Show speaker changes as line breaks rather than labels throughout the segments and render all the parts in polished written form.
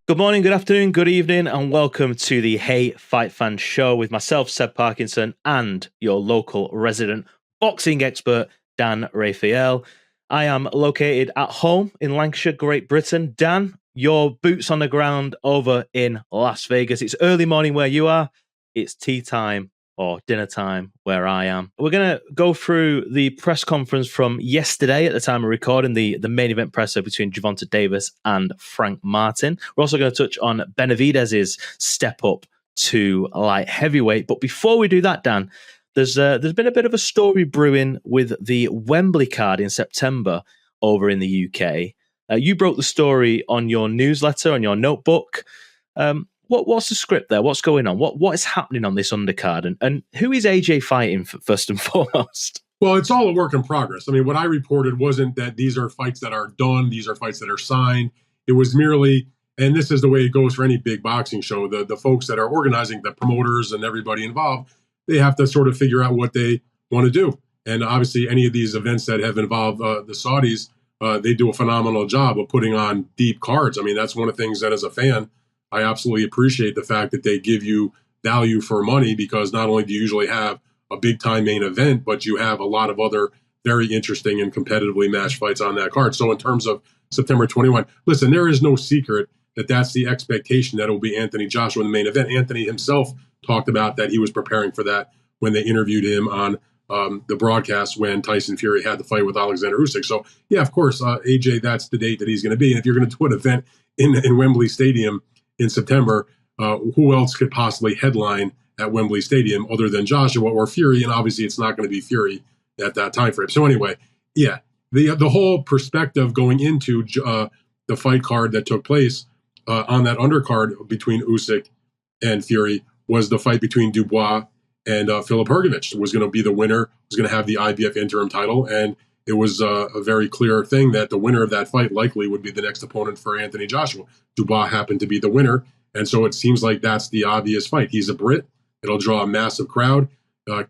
Good morning, good afternoon, good evening, and welcome to the Hey Fight Fan Show with myself, Seb Parkinson, and your local resident boxing expert, Dan Rafael. I am located at home in Lancashire, Great Britain. Dan, your boots on the ground over in Las Vegas. It's early morning where you are. It's tea time or dinner time where I am. We're going to go through the press conference from yesterday at the time of recording, the main event presser between Gervonta Davis and Frank Martin. We're also going to touch on Benavidez's step up to light heavyweight. But before we do that, Dan, there's been a bit of a story brewing with the Wembley card in September over in the UK. You broke the story on your newsletter, on your notebook. What's the script there? What's going on? What is happening on this undercard? And who is AJ fighting first and foremost?
Well, it's all a work in progress. I mean, what I reported wasn't that these are fights that are done. These are fights that are signed. It was merely, and this is the way it goes for any big boxing show, the folks that are organizing, the promoters and everybody involved, they have to sort of figure out what they want to do. And obviously, any of these events that have involved the Saudis, they do a phenomenal job of putting on deep cards. I mean, that's one of the things that as a fan, I absolutely appreciate the fact that they give you value for money, because not only do you usually have a big time main event, but you have a lot of other very interesting and competitively matched fights on that card. So in terms of September 21, listen, there is no secret that that's the expectation, that it will be Anthony Joshua in the main event. Anthony himself talked about that he was preparing for that when they interviewed him on the broadcast when Tyson Fury had the fight with Oleksandr Gvozdyk. So yeah, of course, AJ, that's the date that he's going to be. And if you're going to do an event in Wembley Stadium in September, who else could possibly headline at Wembley Stadium other than Joshua or Fury? And obviously it's not going to be Fury at that time frame. So anyway, yeah, the whole perspective going into the fight card that took place on that undercard between Usyk and Fury was the fight between Dubois and Filip Hrgović. Was going to be the winner, was going to have the IBF interim title, and it was a very clear thing that the winner of that fight likely would be the next opponent for Anthony Joshua. Dubois happened to be the winner, and so it seems like that's the obvious fight. He's a Brit. It'll draw a massive crowd.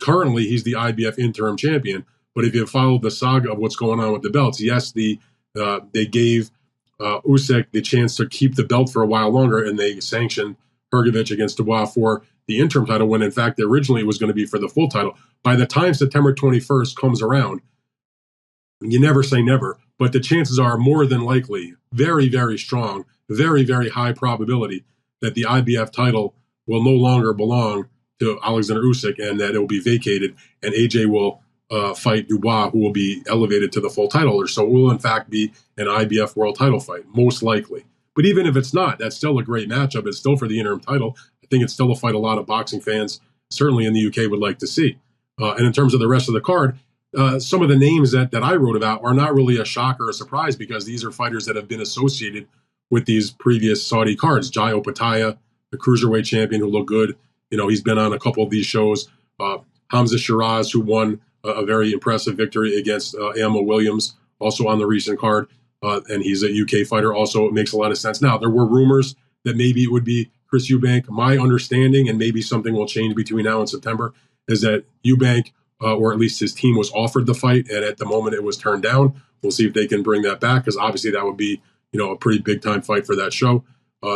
Currently, he's the IBF interim champion, but if you followed the saga of what's going on with the belts, yes, they gave Usyk the chance to keep the belt for a while longer, and they sanctioned Hrgović against Dubois for the interim title, when in fact originally it was going to be for the full title. By the time September 21st comes around, you never say never, but the chances are more than likely, very, very strong, very, very high probability that the IBF title will no longer belong to Oleksandr Usyk, and that it will be vacated, and AJ will fight Dubois, who will be elevated to the full title holder. So it will in fact be an IBF world title fight, most likely. But even if it's not, that's still a great matchup. It's still for the interim title. I think it's still a fight a lot of boxing fans, certainly in the UK, would like to see. And in terms of the rest of the card, some of the names that I wrote about are not really a shock or a surprise, because these are fighters that have been associated with these previous Saudi cards. Jai Opetaia, the cruiserweight champion, who looked good. You know, he's been on a couple of these shows. Hamza Shiraz, who won a very impressive victory against Amo Williams, also on the recent card. And he's a UK fighter. Also, it makes a lot of sense. Now, there were rumors that maybe it would be Chris Eubank. My understanding, and maybe something will change between now and September, is that Eubank, or at least his team, was offered the fight, and at the moment it was turned down. We'll see if they can bring that back, because obviously that would be, a pretty big time fight for that show.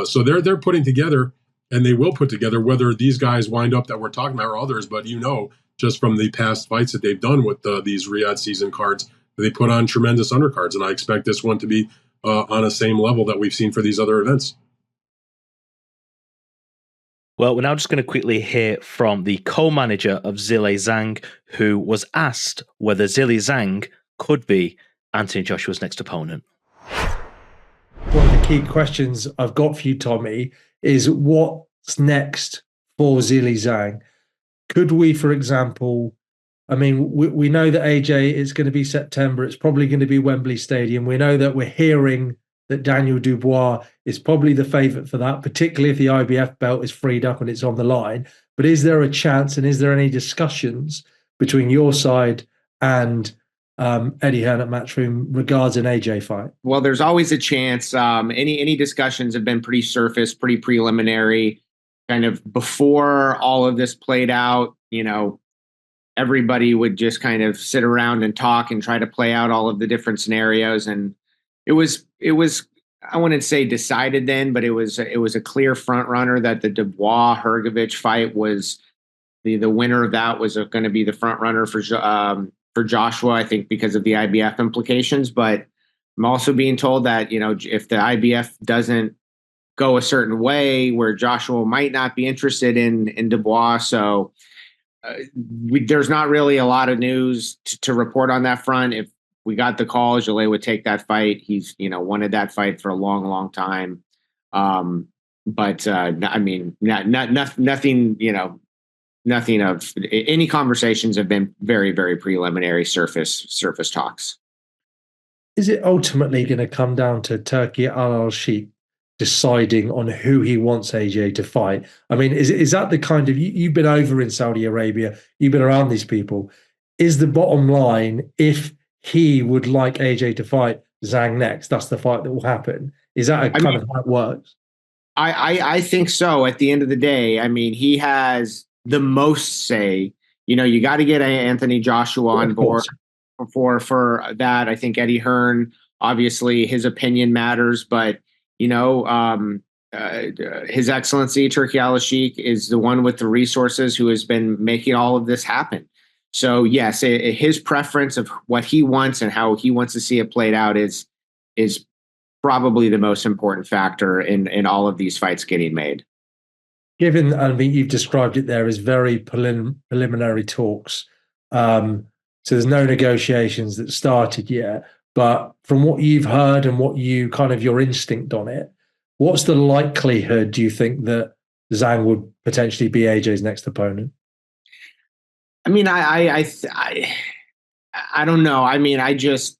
So they're putting together, and they will put together, whether these guys wind up that we're talking about or others, but just from the past fights that they've done with these Riyadh season cards, they put on tremendous undercards, and I expect this one to be on the same level that we've seen for these other events.
Well, we're now just going to quickly hear from the co-manager of Zhilei Zhang, who was asked whether Zhilei Zhang could be Anthony Joshua's next opponent.
One of the key questions I've got for you, Tommy, is what's next for Zhilei Zhang? Could we, for example, we know that AJ is going to be September. It's probably going to be Wembley Stadium. We know that we're hearing that Daniel Dubois is probably the favourite for that, particularly if the IBF belt is freed up and it's on the line. But is there a chance, and is there any discussions between your side and Eddie Hearn at Matchroom regards an AJ fight?
Well, there's always a chance. Any discussions have been pretty surface, pretty preliminary. Kind of before all of this played out, everybody would just kind of sit around and talk and try to play out all of the different scenarios. And it was I wouldn't say decided then, but it was a clear front runner that the Dubois Hrgovic fight was the winner of that was going to be the front runner for Joshua, I think, because of the IBF implications. But I'm also being told that, if the IBF doesn't go a certain way, where Joshua might not be interested in Dubois. So there's not really a lot of news to report on that front. If we got the call, Zhilei would take that fight. He's, wanted that fight for a long, long time. But I mean, nothing, nothing of any conversations have been very, very preliminary surface talks.
Is it ultimately going to come down to Turki Alalshikh deciding on who he wants AJ to fight? I mean, is that the kind of, you've been over in Saudi Arabia, you've been around these people. Is the bottom line, if he would like AJ to fight Zhang next, that's the fight that will happen? Is that of how it works?
I think so. At the end of the day, I mean, he has the most say. You got to get Anthony Joshua on board for that. I think Eddie Hearn, obviously his opinion matters, but His Excellency Turki Alalshikh is the one with the resources who has been making all of this happen. So yes, his preference of what he wants and how he wants to see it played out is probably the most important factor in all of these fights getting made.
Given, I mean, you've described it there as very preliminary talks. So there's no negotiations that started yet. But from what you've heard and what you kind of your instinct on it, what's the likelihood, do you think, that Zhang would potentially be AJ's next opponent?
I mean, I don't know. I mean,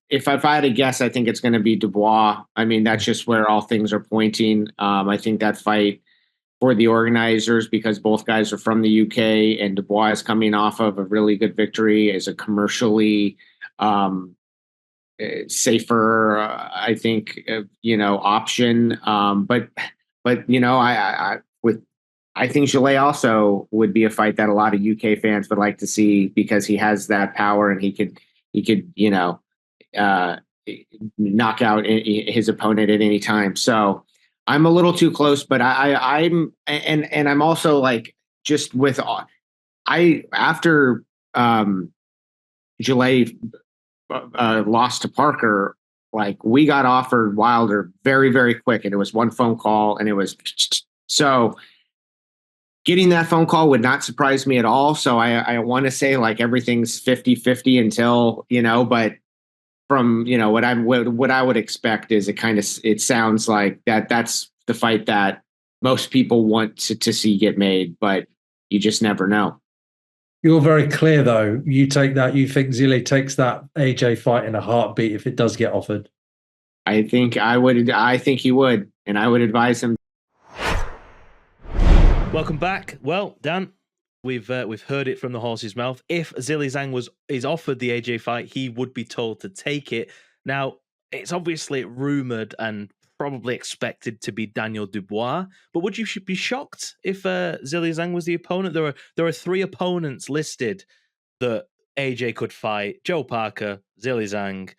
if I had to guess, I think it's going to be Dubois. I mean, that's just where all things are pointing. I think that fight for the organizers, because both guys are from the UK and Dubois is coming off of a really good victory, is a commercially safer, I think, option. But I think Zhilei also would be a fight that a lot of UK fans would like to see, because he has that power and he could knock out his opponent at any time. So I'm a little too close, but I'm also like, just with after Zhilei lost to Parker, like, we got offered Wilder very, very quick, and it was one phone call, and it was so. Getting that phone call would not surprise me at all. So I want to say, like, everything's 50-50 until, but from, what I would expect is it sounds like that's the fight that most people want to see get made, but you just never know.
You're very clear, though. You think Zhilei takes that AJ fight in a heartbeat if it does get offered?
I think he would, and I would advise him.
Welcome back. Well, Dan, we've heard it from the horse's mouth. If Zhilei Zhang is offered the AJ fight, he would be told to take it. Now, it's obviously rumored and probably expected to be Daniel Dubois, but would you be shocked if Zhilei Zhang was the opponent? There are 3 opponents listed that AJ could fight: Joe Parker, Zhilei Zhang,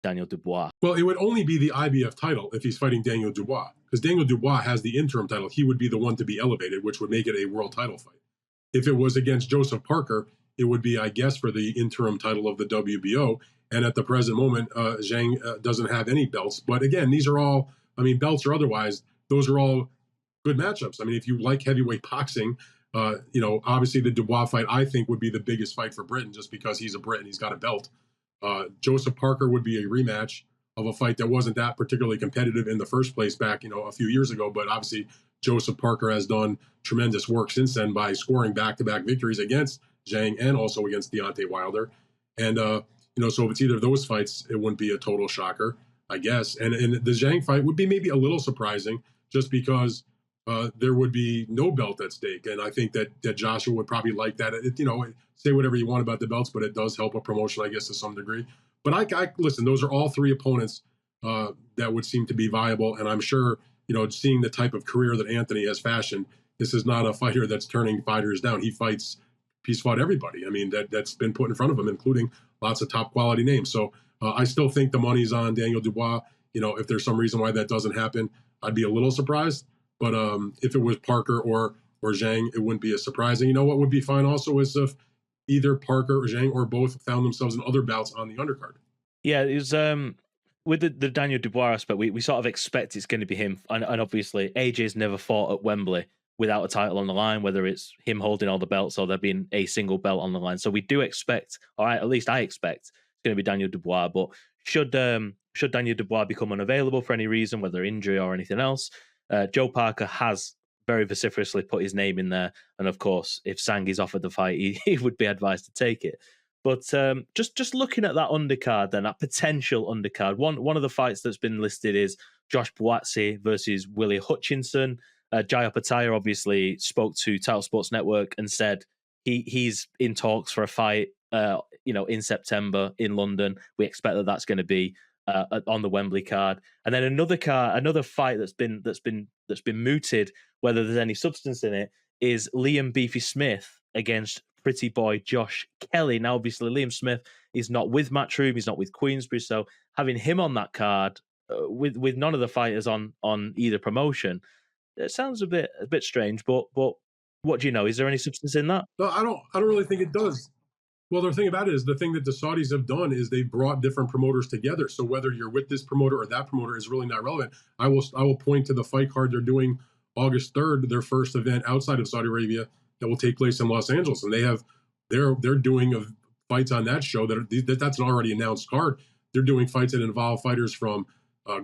Daniel Dubois.
Well, it would only be the IBF title if he's fighting Daniel Dubois, because Daniel Dubois has the interim title. He would be the one to be elevated, which would make it a world title fight. If it was against Joseph Parker, it would be, I guess, for the interim title of the WBO. And at the present moment, Zhang doesn't have any belts. But again, these are all, I mean, belts or otherwise, those are all good matchups. I mean, if you like heavyweight boxing, obviously the Dubois fight, I think, would be the biggest fight for Britain, just because he's a Brit and he's got a belt. Joseph Parker would be a rematch of a fight that wasn't that particularly competitive in the first place back, a few years ago. But obviously, Joseph Parker has done tremendous work since then by scoring back-to-back victories against Zhang and also against Deontay Wilder. And, so if it's either of those fights, it wouldn't be a total shocker, I guess. And the Zhang fight would be maybe a little surprising, just because there would be no belt at stake. And I think that Joshua would probably like that. Say whatever you want about the belts, but it does help a promotion, I guess, to some degree. But I listen, those are all 3 opponents that would seem to be viable. And I'm sure, seeing the type of career that Anthony has fashioned, this is not a fighter that's turning fighters down. He's fought everybody. I mean, that's been put in front of him, including lots of top quality names. So I still think the money's on Daniel Dubois. if there's some reason why that doesn't happen, I'd be a little surprised. But if it was Parker or Zhang, it wouldn't be as surprising. You know what would be fine also is if either Parker or Zhang or both found themselves in other bouts on the undercard.
Yeah, it was with the Daniel Dubois aspect, we sort of expect it's going to be him. And obviously, AJ's never fought at Wembley without a title on the line, whether it's him holding all the belts or there being a single belt on the line. So we do expect, or at least I expect, it's going to be Daniel Dubois. But should Daniel Dubois become unavailable for any reason, whether injury or anything else, Joe Parker has very vociferously put his name in there. And of course, if Zhang is offered the fight, he would be advised to take it. But just looking at that undercard, then that potential undercard, one of the fights that's been listed is Josh Buatsi versus Willie Hutchinson. Jaya Pattaya obviously spoke to Title Sports Network and said he's in talks for a fight, in September in London. We expect that's going to be on the Wembley card, and then another fight that's been mooted, whether there's any substance in it, is Liam Beefy Smith against pretty boy Josh Kelly. Now, obviously, Liam Smith is not with Matchroom, he's not with Queensbury, so having him on that card with none of the fighters on either promotion, it sounds a bit strange. But what do you know? Is there any substance in that?
No, I don't really think it does. Well, the thing about it is the thing that the Saudis have done is they've brought different promoters together. So whether you're with this promoter or that promoter is really not relevant. I will point to the fight card they're doing August 3rd, their first event outside of Saudi Arabia that will take place in Los Angeles, and they're doing fights on that show that's an already announced card. They're doing fights that involve fighters from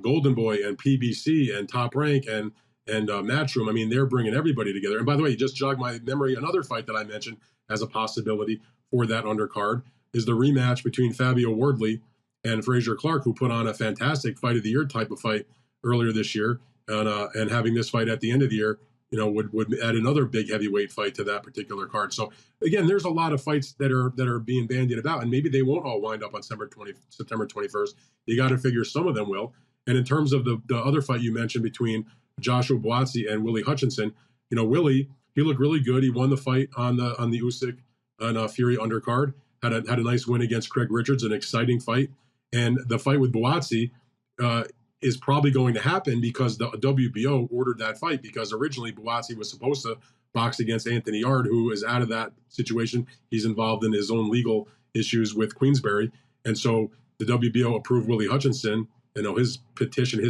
Golden Boy and PBC and Top Rank and Matchroom. I mean, they're bringing everybody together. And by the way, just jogged my memory. Another fight that I mentioned as a possibility for that undercard is the rematch between Fabio Wardley and Frazier Clark, who put on a fantastic fight of the year type of fight earlier this year, and having this fight at the end of the year, would add another big heavyweight fight to that particular card. So again, there's a lot of fights that are being bandied about, and maybe they won't all wind up on September 21st. You got to figure some of them will. And in terms of the other fight you mentioned between Joshua Buatsi and Willie Hutchinson, Willie, he looked really good. He won the fight on the Usyk and Fury undercard. Had a nice win against Craig Richards, an exciting fight. And the fight with Buatsi is probably going to happen because the WBO ordered that fight, because originally Buatsi was supposed to box against Anthony Yard, who is out of that situation. He's involved in his own legal issues with Queensbury. And so the WBO approved Willie Hutchinson, his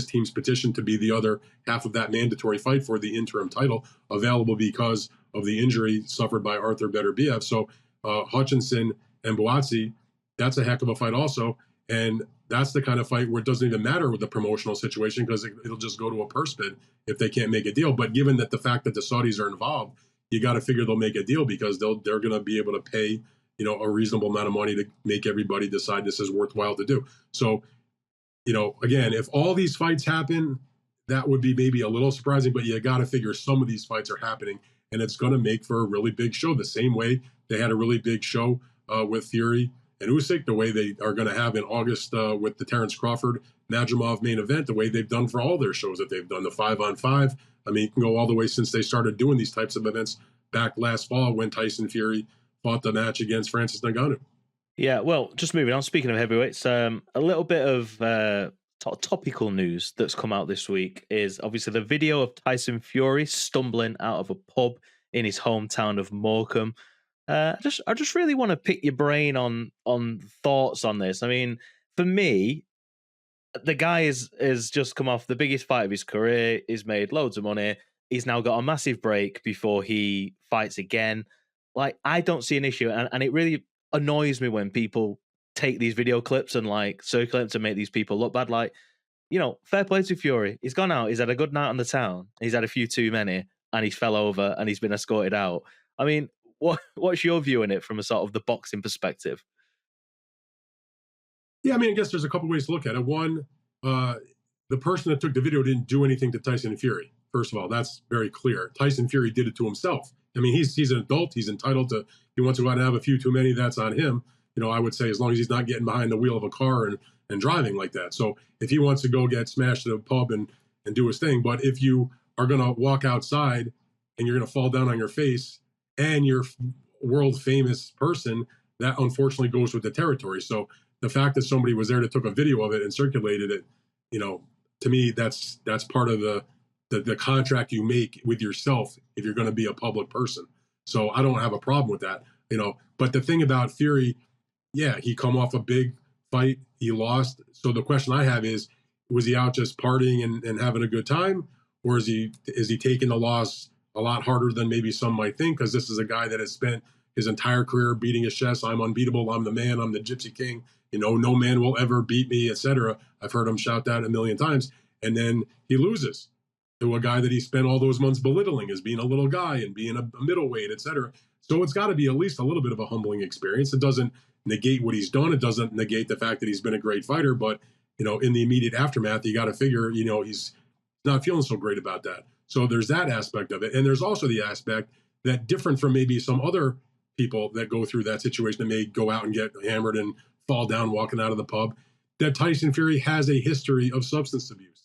team's petition to be the other half of that mandatory fight for the interim title, available because of the injury suffered by Arthur Beterbiev. So Hutchinson and Buatsi, that's a heck of a fight also. And that's the kind of fight where it doesn't even matter with the promotional situation, because it'll just go to a purse bid if they can't make a deal. But given that the fact that the Saudis are involved, you got to figure they'll make a deal, because they're going to be able to pay, a reasonable amount of money to make everybody decide this is worthwhile to do. So, again, if all these fights happen, that would be maybe a little surprising, but you got to figure some of these fights are happening, and it's going to make for a really big show. The same way they had a really big show with Fury and Usyk, the way they are going to have in August with the Terence Crawford Madrimov main event, the way they've done for all their shows that they've done, the 5-on-5. I mean, you can go all the way since they started doing these types of events back last fall when Tyson Fury fought the match against Francis Ngannou.
Yeah, well, just moving on. Speaking of heavyweights, a little bit of topical news that's come out this week is obviously the video of Tyson Fury stumbling out of a pub in his hometown of Morecambe. I just really want to pick your brain on thoughts on this. I mean, for me, the guy is just come off the biggest fight of his career. He's made loads of money. He's now got a massive break before he fights again. Like, I don't see an issue, and it really annoys me when people take these video clips and circulate them to make these people look bad. Like, fair play to Fury. He's gone out. He's had a good night on the town. He's had a few too many, and he's fell over and he's been escorted out. I mean, what's your view in it from a sort of the boxing perspective?
Yeah, I mean, I guess there's a couple ways to look at it. One, the person that took the video didn't do anything to Tyson Fury. First of all, that's very clear. Tyson Fury did it to himself. I mean, he's an adult. He's entitled to, he wants to go out and have a few too many, that's on him. I would say, as long as he's not getting behind the wheel of a car and driving like that. So if he wants to go get smashed at a pub and do his thing, but if you are going to walk outside and you're going to fall down on your face and you're world famous person, that unfortunately goes with the territory. So the fact that somebody was there that took a video of it and circulated it, to me, that's part of the contract you make with yourself if you're going to be a public person. So I don't have a problem with that, But the thing about Fury, yeah, he come off a big fight, he lost. So the question I have is, was he out just partying and having a good time, or is he taking the loss a lot harder than maybe some might think? Because this is a guy that has spent his entire career beating his chest. I'm unbeatable. I'm the man. I'm the Gypsy King. No man will ever beat me, etc. I've heard him shout that a million times. And then he loses to a guy that he spent all those months belittling as being a little guy and being a middleweight, etc. So it's got to be at least a little bit of a humbling experience. It doesn't negate what he's done. It doesn't negate the fact that he's been a great fighter. But, in the immediate aftermath, you got to figure, he's not feeling so great about that. So there's that aspect of it. And there's also the aspect that, different from maybe some other people that go through that situation, that may go out and get hammered and fall down walking out of the pub, that Tyson Fury has a history of substance abuse.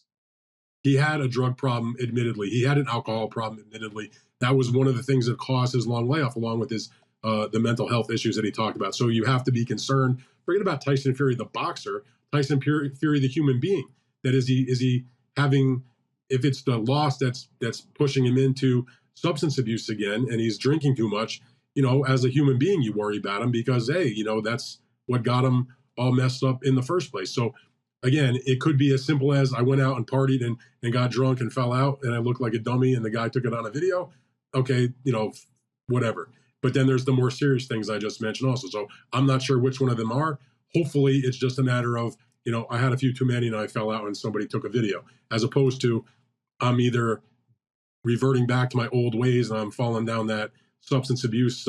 He had a drug problem, admittedly. He had an alcohol problem, admittedly. That was one of the things that caused his long layoff, along with his the mental health issues that he talked about. So you have to be concerned. Forget about Tyson Fury, the boxer. Tyson Fury, the human being. That is he having? If it's the loss that's pushing him into substance abuse again, and he's drinking too much, as a human being, you worry about him because, hey, that's what got him all messed up in the first place. So again, it could be as simple as, I went out and partied and got drunk and fell out and I looked like a dummy and the guy took it on a video. Okay, whatever. But then there's the more serious things I just mentioned also. So I'm not sure which one of them are. Hopefully it's just a matter of, I had a few too many and I fell out and somebody took a video, as opposed to I'm either reverting back to my old ways and I'm falling down that substance abuse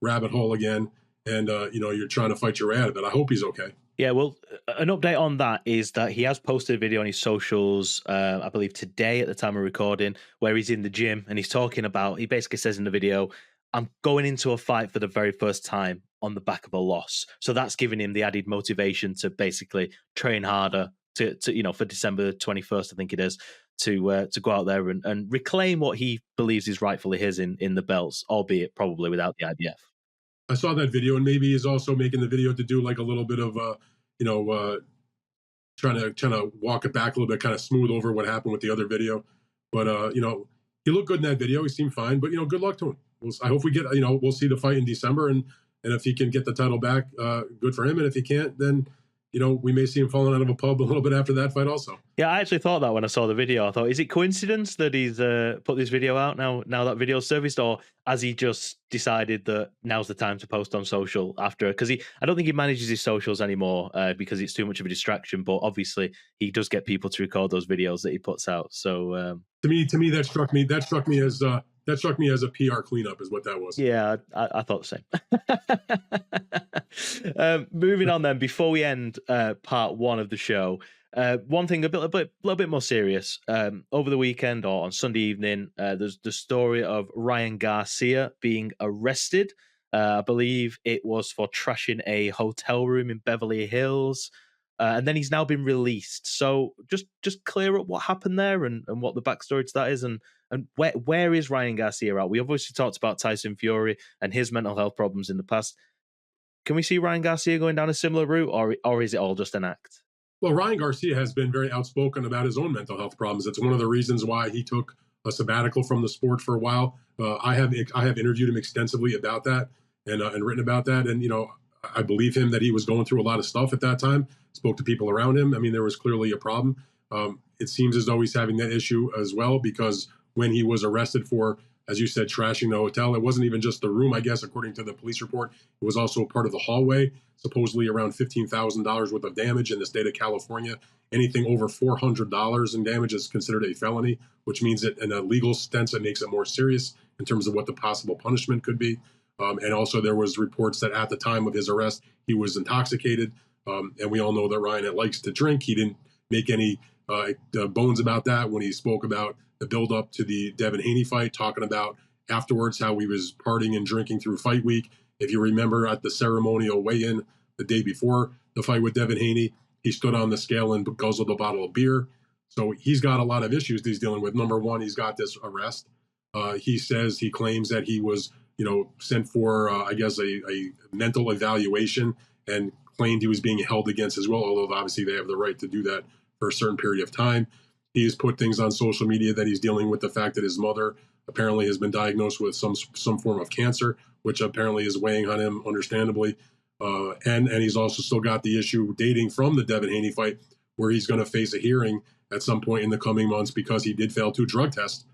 rabbit hole again. And, you're trying to fight your way out of it. I hope he's okay.
Yeah, well, an update on that is that he has posted a video on his socials, I believe today at the time of recording, where he's in the gym and he's talking about, he basically says in the video, I'm going into a fight for the very first time on the back of a loss. So that's giving him the added motivation to basically train harder to for December 21st, I think it is, to go out there and reclaim what he believes is rightfully his in the belts, albeit probably without the IBF.
I saw that video, and maybe he's also making the video to do like a little bit of, trying to walk it back a little bit, kind of smooth over what happened with the other video. But, he looked good in that video. He seemed fine, but, good luck to him. I hope we get, we'll see the fight in December, and if he can get the title back, good for him. And if he can't, then, we may see him falling out of a pub a little bit after that fight also.
Yeah, I actually thought that when I saw the video. I thought, is it coincidence that he's put this video out now that video's surfaced, or has he just decided that now's the time to post on social after? Because I don't think he manages his socials anymore because it's too much of a distraction. But obviously, he does get people to record those videos that he puts out. So
to me, that struck me as a PR cleanup, is what that was.
Yeah, I thought the same. Moving on then, before we end part one of the show, one thing a little bit more serious. Over the weekend or on Sunday evening, there's the story of Ryan Garcia being arrested. I believe it was for trashing a hotel room in Beverly Hills. And then he's now been released. So just clear up what happened there and what the backstory to that is, and where is Ryan Garcia at? We obviously talked about Tyson Fury and his mental health problems in the past. Can we see Ryan Garcia going down a similar route, or is it all just an act?
Well, Ryan Garcia has been very outspoken about his own mental health problems. It's one of the reasons why he took a sabbatical from the sport for a while. I have interviewed him extensively about that and written about that. And, I believe him that he was going through a lot of stuff at that time, spoke to people around him. I mean, there was clearly a problem. It seems as though he's having that issue as well, because when he was arrested for, as you said, trashing the hotel, it wasn't even just the room, I guess, according to the police report. It was also part of the hallway, supposedly around $15,000 worth of damage in the state of California. Anything over $400 in damage is considered a felony, which means that in a legal sense, it makes it more serious in terms of what the possible punishment could be. And also there was reports that at the time of his arrest, he was intoxicated. And we all know that Ryan likes to drink. He didn't make any bones about that when he spoke about the build-up to the Devin Haney fight, talking about afterwards how he was partying and drinking through fight week. If you remember at the ceremonial weigh-in the day before the fight with Devin Haney, he stood on the scale and guzzled a bottle of beer. So he's got a lot of issues that he's dealing with. Number one, he's got this arrest. He claims that he was sent for, I guess, a mental evaluation, and claimed he was being held against his will, although obviously they have the right to do that for a certain period of time. He's put things on social media that he's dealing with the fact that his mother apparently has been diagnosed with some form of cancer, which apparently is weighing on him, understandably. And he's also still got the issue dating from the Devin Haney fight, where he's going to face a hearing at some point in the coming months because he did fail 2 drug tests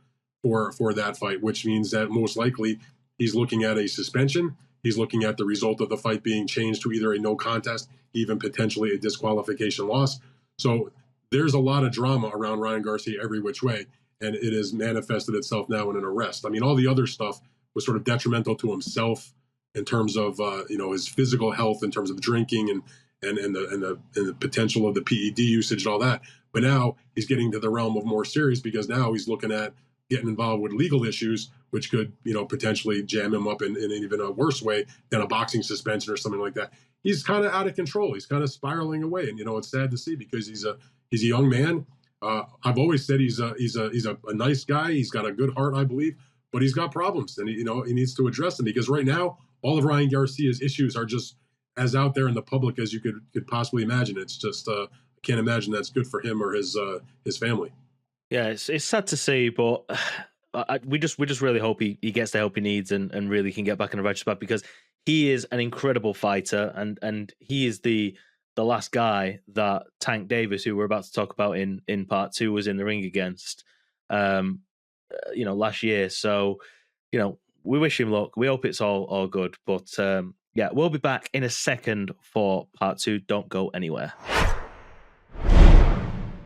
for that fight, which means that most likely he's looking at a suspension. He's looking at the result of the fight being changed to either a no contest, even potentially a disqualification loss. So there's a lot of drama around Ryan Garcia every which way, and it has manifested itself now in an arrest. I mean, all the other stuff was sort of detrimental to himself in terms of his physical health, in terms of drinking and the potential of the PED usage and all that. But now he's getting to the realm of more serious, because now he's looking at getting involved with legal issues, which could, potentially jam him up in even a worse way than a boxing suspension or something like that. He's kind of out of control. He's kind of spiraling away, and it's sad to see, because he's a young man. I've always said he's a nice guy. He's got a good heart, I believe, but he's got problems, and he needs to address them, because right now all of Ryan Garcia's issues are just as out there in the public as you could possibly imagine. It's just I can't imagine that's good for him or his family.
Yeah, it's sad to see, but we just really hope he gets the help he needs and really can get back in the right spot, because he is an incredible fighter, and he is the last guy that Tank Davis, who we're about to talk about in part 2, was in the ring against, last year. So, we wish him luck. We hope it's all good. But yeah, we'll be back in a second for part 2. Don't go anywhere.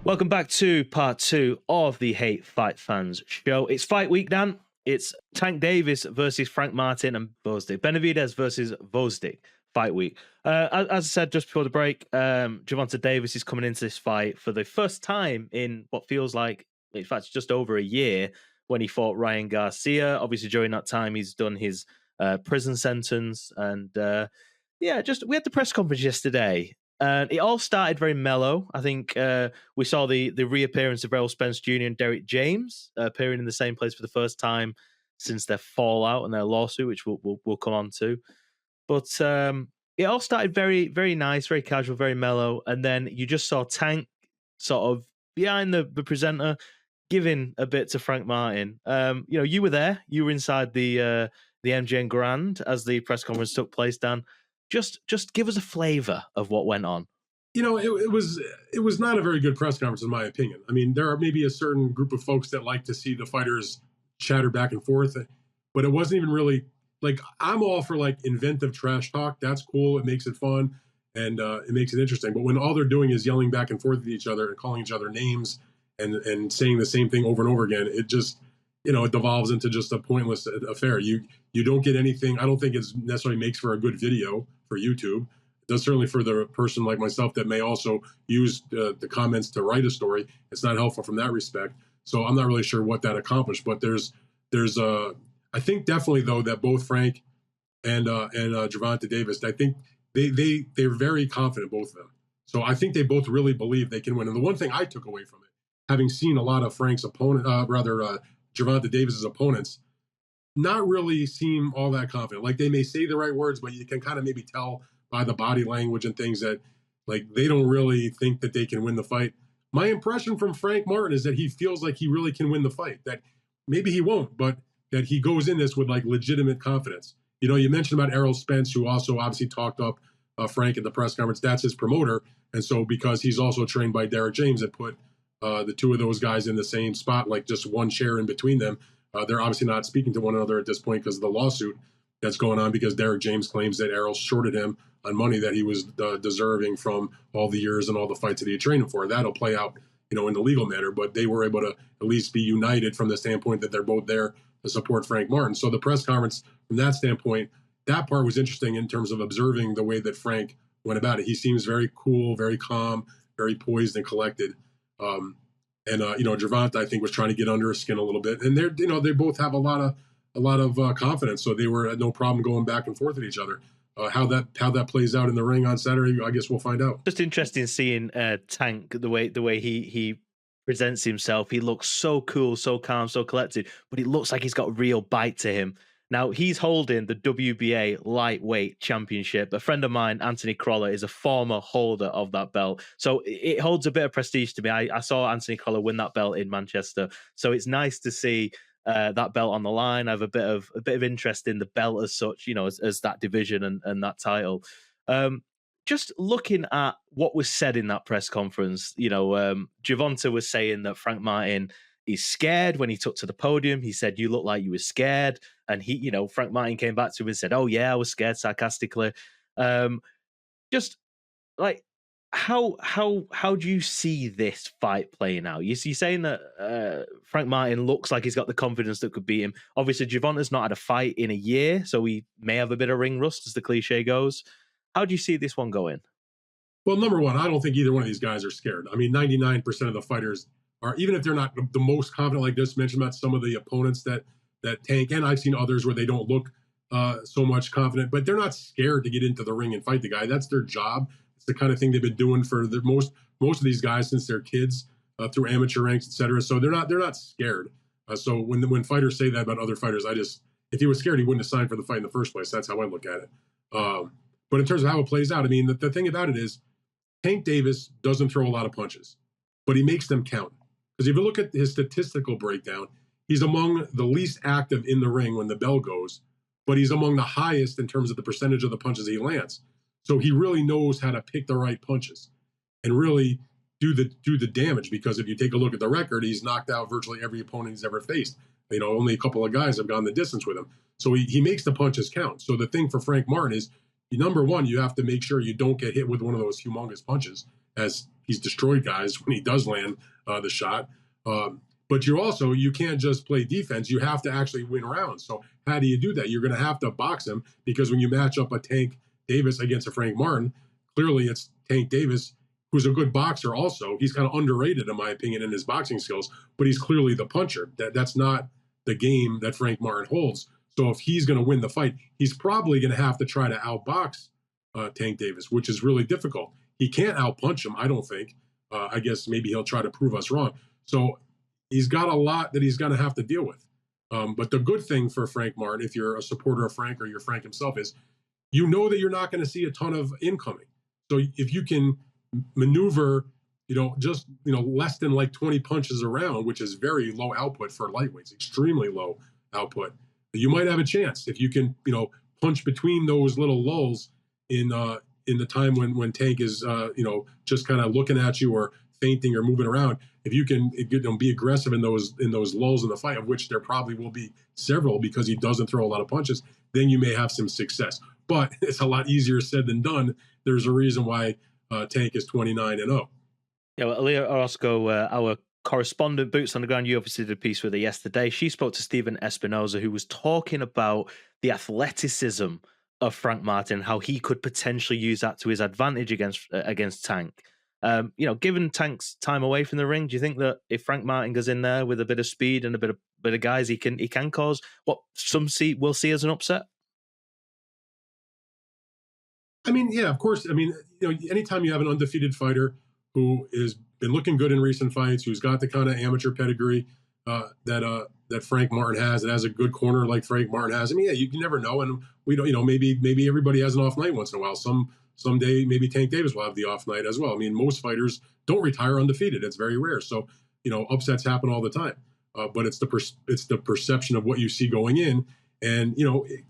Welcome back to part 2 of the Hey Fight Fans show. It's fight week, Dan. It's Tank Davis versus Frank Martin and Gvozdyk. Benavidez versus Gvozdyk. Fight week. As I said just before the break, Gervonta Davis is coming into this fight for the first time in what feels like, in fact, just over a year, when he fought Ryan Garcia. Obviously, during that time, he's done his prison sentence. And we had the press conference yesterday. And it all started very mellow. I think we saw the reappearance of Errol Spence Jr. and Derek James appearing in the same place for the first time since their fallout and their lawsuit, which we'll come on to. But it all started very, very nice, very casual, very mellow. And then you just saw Tank sort of behind the presenter giving a bit to Frank Martin. You were there. You were inside the MGM Grand as the press conference took place, Dan. Just give us a flavor of what went on.
It was not a very good press conference, in my opinion. I mean, there are maybe a certain group of folks that like to see the fighters chatter back and forth, but it wasn't even really like, I'm all for like inventive trash talk. That's cool. It makes it fun, and it makes it interesting. But when all they're doing is yelling back and forth at each other and calling each other names and saying the same thing over and over again, it just, it devolves into just a pointless affair. You don't get anything. I don't think it necessarily makes for a good video for YouTube. It does certainly for the person like myself that may also use the comments to write a story. It's not helpful from that respect. So I'm not really sure what that accomplished. But there's I think definitely though that both Frank and Gervonta Davis, I think they're very confident, both of them. So I think they both really believe they can win. And the one thing I took away from it, having seen a lot of Frank's Gervonta Davis's opponents, not really seem all that confident. Like, they may say the right words, but you can kind of maybe tell by the body language and things that, like, they don't really think that they can win the fight. My impression from Frank Martin is that he feels like he really can win the fight, that maybe he won't, but that he goes in this with like legitimate confidence. You mentioned about Errol Spence, who also obviously talked up Frank at the press conference. That's his promoter. And so because he's also trained by Derek James, that put the two of those guys in the same spot, like just one chair in between them. They're obviously not speaking to one another at this point because of the lawsuit that's going on, because Derek James claims that Errol shorted him on money that he was deserving from all the years and all the fights that he had trained him for. That'll play out, in the legal matter, but they were able to at least be united from the standpoint that they're both there to support Frank Martin. So the press conference, from that standpoint, that part was interesting in terms of observing the way that Frank went about it. He seems very cool, very calm, very poised and collected. Gervonta, I think, was trying to get under his skin a little bit, and they both have a lot of confidence, so they were no problem going back and forth at each other. How that plays out in the ring on Saturday, I guess we'll find out.
Just interesting seeing Tank, the way he presents himself. He looks so cool, so calm, so collected, but it looks like he's got a real bite to him. Now, he's holding the WBA lightweight championship. A friend of mine, Anthony Crolla, is a former holder of that belt. So it holds a bit of prestige to me. I saw Anthony Crolla win that belt in Manchester. So it's nice to see that belt on the line. I have a bit of interest in the belt as such, as that division and that title. Just looking at what was said in that press conference, Gervonta was saying that Frank Martin is scared when he took to the podium. He said, "You look like you were scared." And Frank Martin came back to him and said, "Oh yeah, I was scared," sarcastically. Just like, how do you see this fight playing out? You're saying that Frank Martin looks like he's got the confidence that could beat him. Obviously, Gervonta's not had a fight in a year, so he may have a bit of ring rust, as the cliche goes. How do you see this one going?
Well, number one, I don't think either one of these guys are scared. I mean, 99% of the fighters are, even if they're not the most confident, like just mentioned about some of the opponents that tank, and I've seen others where they don't look so much confident, but they're not scared to get into the ring and fight the guy. That's their job. It's the kind of thing they've been doing for the most of these guys since they're kids, through amateur ranks, etc. So they're not scared. So when fighters say that about other fighters, if he was scared, he wouldn't have signed for the fight in the first place. That's how I look at it. But in terms of how it plays out, I mean, the thing about it is, Tank Davis doesn't throw a lot of punches, but he makes them count. Because if you look at his statistical breakdown, he's among the least active in the ring when the bell goes, but he's among the highest in terms of the percentage of the punches he lands. So he really knows how to pick the right punches and really do the damage. Because if you take a look at the record, he's knocked out virtually every opponent he's ever faced. Only a couple of guys have gone the distance with him. So he makes the punches count. So the thing for Frank Martin is, number one, you have to make sure you don't get hit with one of those humongous punches, as he's destroyed guys when he does land the shot. But you can't just play defense. You have to actually win rounds. So how do you do that? You're going to have to box him, because when you match up a Tank Davis against a Frank Martin, clearly it's Tank Davis, who's a good boxer also. He's kind of underrated, in my opinion, in his boxing skills, but he's clearly the puncher. That's not the game that Frank Martin holds. So if he's going to win the fight, he's probably going to have to try to outbox Tank Davis, which is really difficult. He can't outpunch him, I don't think. I guess maybe he'll try to prove us wrong. So he's got a lot that he's going to have to deal with. But the good thing for Frank Martin, if you're a supporter of Frank or you're Frank himself, is that you're not going to see a ton of incoming. So if you can maneuver, just less than like 20 punches around, which is very low output for lightweights, extremely low output, you might have a chance if you can, punch between those little lulls in the time when Tank is, just kind of looking at you or feinting or moving around. If you can be aggressive in those lulls in the fight, of which there probably will be several, because he doesn't throw a lot of punches, then you may have some success. But it's a lot easier said than done. There's a reason why Tank is 29-0.
Yeah, well, Leah Orozco, our correspondent, boots on the ground, you obviously did a piece with her yesterday. She spoke to Stephen Espinoza, who was talking about the athleticism of Frank Martin, how he could potentially use that to his advantage against Tank. Given Tank's time away from the ring, do you think that if Frank Martin goes in there with a bit of speed and a bit of guys, he can cause what some will see as an upset?
I mean, yeah, of course. I mean, anytime you have an undefeated fighter who has been looking good in recent fights, who's got the kind of amateur pedigree that Frank Martin has, that has a good corner like Frank Martin has. I mean, yeah, you can never know, and we don't. Maybe everybody has an off night once in a while. Someday maybe Tank Davis will have the off night as well. I mean, most fighters don't retire undefeated. It's very rare. So upsets happen all the time. But it's the perception of what you see going in. And,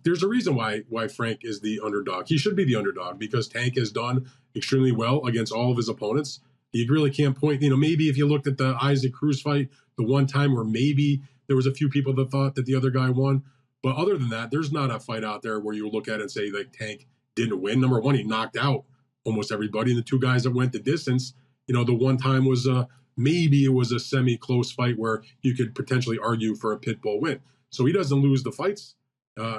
there's a reason why Frank is the underdog. He should be the underdog, because Tank has done extremely well against all of his opponents. You really can't point, maybe if you looked at the Isaac Cruz fight, the one time where maybe there was a few people that thought that the other guy won. But other than that, there's not a fight out there where you look at it and say, like, Tank didn't win. Number one, he knocked out almost everybody. And the two guys that went the distance, the one time was maybe it was a semi-close fight where you could potentially argue for a pit bull win. So he doesn't lose the fights.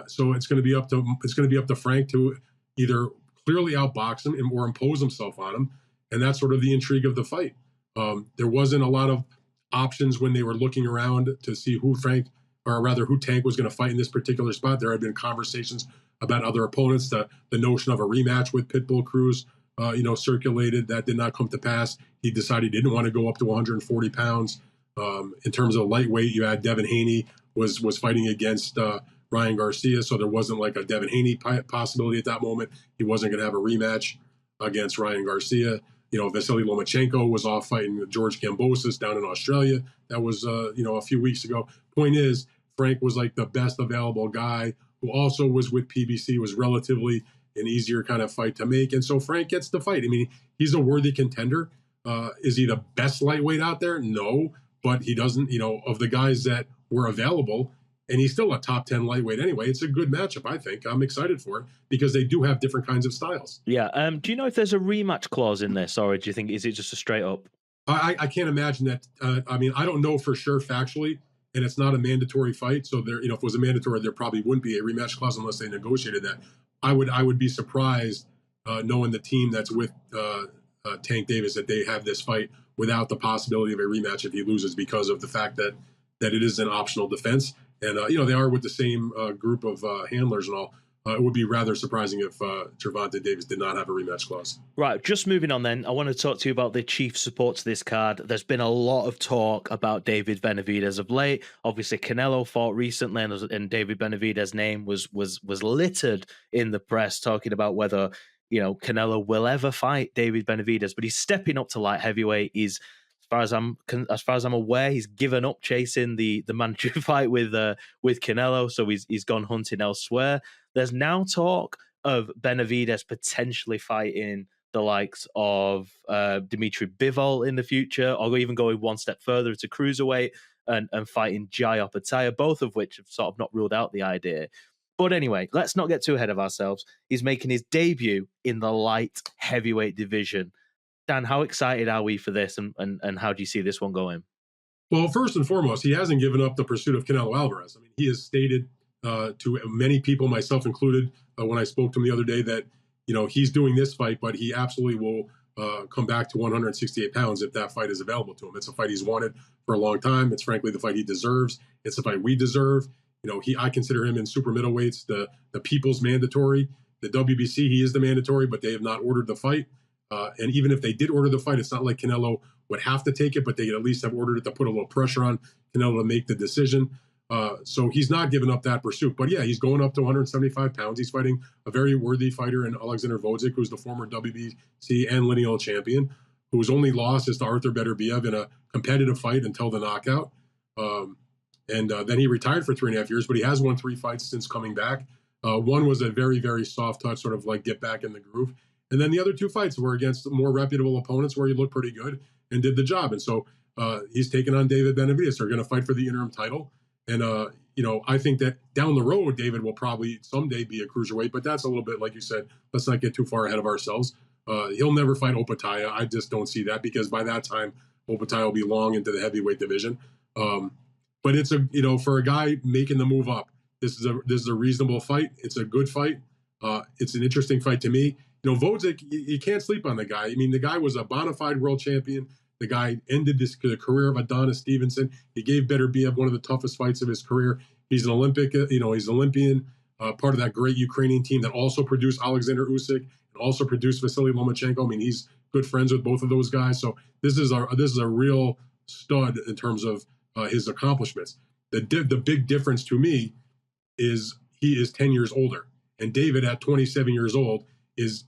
So it's going to be up to Frank to either clearly outbox him or impose himself on him, and that's sort of the intrigue of the fight. There wasn't a lot of options when they were looking around to see who Tank was going to fight in this particular spot. There had been conversations about other opponents. The notion of a rematch with Pitbull Cruz, circulated. That did not come to pass. He decided he didn't want to go up to 140 pounds. In terms of lightweight, you had Devin Haney was fighting against Ryan Garcia, so there wasn't like a Devin Haney possibility at that moment. He wasn't going to have a rematch against Ryan Garcia. Vasily Lomachenko was off fighting George Kambosos down in Australia. That was, a few weeks ago. Point is, Frank was like the best available guy who also was with PBC, was relatively an easier kind of fight to make. And so Frank gets the fight. I mean, he's a worthy contender. Is he the best lightweight out there? No, but he doesn't, of the guys that were available, and he's still a top 10 lightweight anyway. It's a good matchup, I think. I'm excited for it because they do have different kinds of styles.
Yeah. Do you know if there's a rematch clause in this, or do you think, is it just a straight up?
I can't imagine that. I don't know for sure factually, and it's not a mandatory fight. So there, if it was a mandatory, there probably wouldn't be a rematch clause unless they negotiated that. I would be surprised knowing the team that's with Tank Davis that they have this fight without the possibility of a rematch if he loses, because of the fact that it is an optional defense. And, they are with the same group of handlers and all. It would be rather surprising if Gervonta Davis did not have a rematch clause.
Right, just moving on then, I want to talk to you about the chief support to this card. There's been a lot of talk about David Benavidez of late. Obviously, Canelo fought recently, and David Benavidez's name was littered in the press, talking about whether, Canelo will ever fight David Benavidez. But he's stepping up to light heavyweight. He's, as far as I'm aware, he's given up chasing the mandatory fight with Canelo, so he's gone hunting elsewhere. There's now talk of Benavidez potentially fighting the likes of Dmitry Bivol in the future, or even going one step further to cruiserweight and fighting Jai Opetaia, both of which have sort of not ruled out the idea. But anyway, let's not get too ahead of ourselves. He's making his debut in the light heavyweight division. Dan, how excited are we for this, and how do you see this one going?
Well, first and foremost, he hasn't given up the pursuit of Canelo Alvarez. I mean, he has stated to many people, myself included, when I spoke to him the other day, that he's doing this fight, but he absolutely will come back to 168 pounds if that fight is available to him. It's a fight he's wanted for a long time. It's frankly the fight he deserves. It's the fight we deserve. I consider him in super middleweights the people's mandatory. The WBC, he is the mandatory, but they have not ordered the fight. And even if they did order the fight, it's not like Canelo would have to take it, but they at least have ordered it to put a little pressure on Canelo to make the decision. So he's not giving up that pursuit. But yeah, he's going up to 175 pounds. He's fighting a very worthy fighter in Oleksandr Gvozdyk, who's the former WBC and lineal champion, whose only loss is to Arthur Beterbiev in a competitive fight until the knockout. And then he retired for 3.5 years, but he has won 3 fights since coming back. One was a very, very soft touch, sort of like get back in the groove. And then the other 2 fights were against more reputable opponents where he looked pretty good and did the job. And so he's taken on David Benavidez. They're going to fight for the interim title. And, I think that down the road, David will probably someday be a cruiserweight. But that's a little bit, like you said, let's not get too far ahead of ourselves. He'll never fight Opetaia. I just don't see that, because by that time, Opetaia will be long into the heavyweight division. But it's for a guy making the move up, this is a reasonable fight. It's a good fight. It's an interesting fight to me. Gvozdyk, you can't sleep on the guy. I mean, the guy was a bona fide world champion. The guy ended the career of Adonis Stevenson. He gave Beterbiev one of the toughest fights of his career. He's an Olympic, he's an Olympian, part of that great Ukrainian team that also produced Oleksandr Usyk and also produced Vasily Lomachenko. I mean, he's good friends with both of those guys. So this is a real stud in terms of his accomplishments. The big difference to me is he is 10 years older, and David at 27 years old is